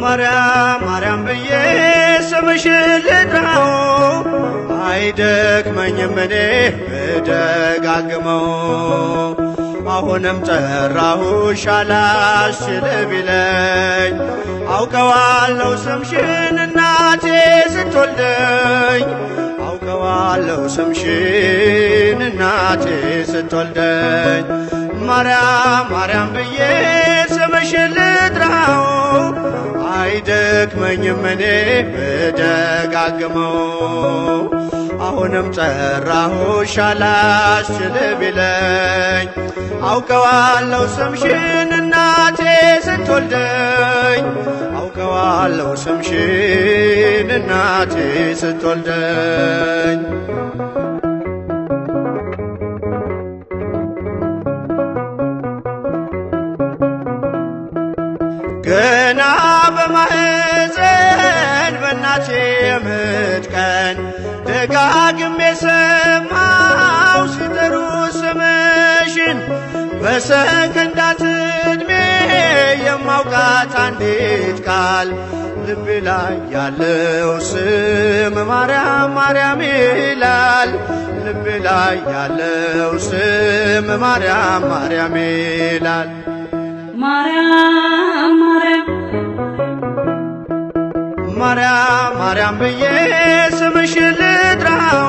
ማርያም ማርያም ብዬ ስምሽን ልጥራው አይደክመኝም እኔ ብደጋግመው አሁንም ጠራሁሽ አላስችል ቢለኝ አውቀዋለሁ ስምሽን እናቴ ስትወልደኝ አውቀዋለሁ ስምሽን እናቴ ስትወልደኝ ማርያም ማርያም ብዬ ስምሽን ልጥራው አይደክመኝም እኔ ብደጋግመው አሁንም ጠራሁሽ አላስችል ቢለኝ አውቀዋለሁ ስምሽን እናቴ ስትወልደኝ አውቀዋለሁ ስምሽን እናቴ ስትወልደኝ ገና በማህፀን በእናቴ የምጥ ቀን ደጋግሜ ሰማሁ ሲጠሩ ስምሽን በሰከንዳት ዕድሜ የማውቃት አንዲት ቃል ልቤ ላይ ያለው ስም ማርያም ማርያም ይላል ልቤ ላይ ያለው ስም ማርያም ማርያም ይላል ማርያም ማርያም ማርያም ማርያም ብዬ ስምሽን ልጥራው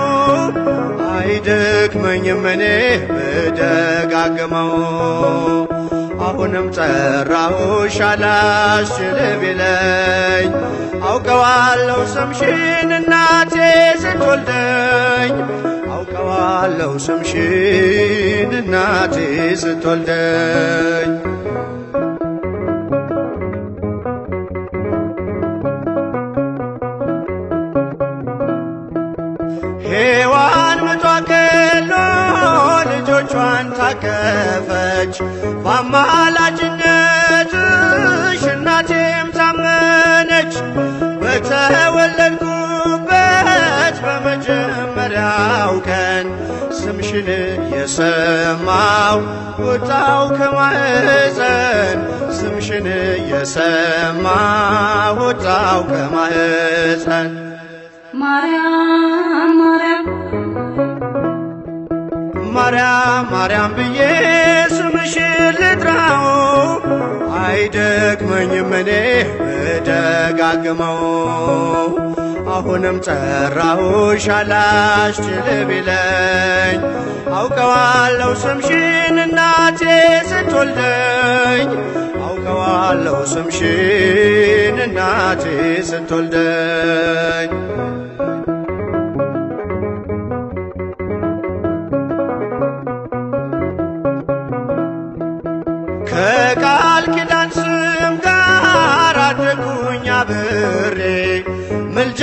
አይደክመኝም እኔ ብደጋግመው አሁንም ጠራሁሽ አላስችል ቢለኝ አውቀዋለሁ ስምሽን እናቴ ስትወልደኝ አውቀዋለሁ ስምሽን እናቴ ስትወልደኝ ሔዋን ምጧ ቀሎ ልጆቿን ታቀፈች በአማላጅነትሽ እናቴም ታመነች በተወለድኩበት በመጀመሪያው ቀን ስምሽን የሰማው ወጣው ከማህፀን ስምሽን የሰማው ወጣው ከማህፀን ማርያም ማርያም ማርያም ማርያም ብዬ ስምሽን ልጥራው አይደክመኝም እኔ ብደጋግመው አሁንም ጠራሁሽ አላስችል ቢለኝ አውቀዋለሁ ስምሽን እናቴ ስትወልደኝ አውቀዋለሁ ስምሽን እናቴ ስትወልደኝ ከቃል ኪዳን ስም ጋር አደጉኝ አብሬ ምልጃ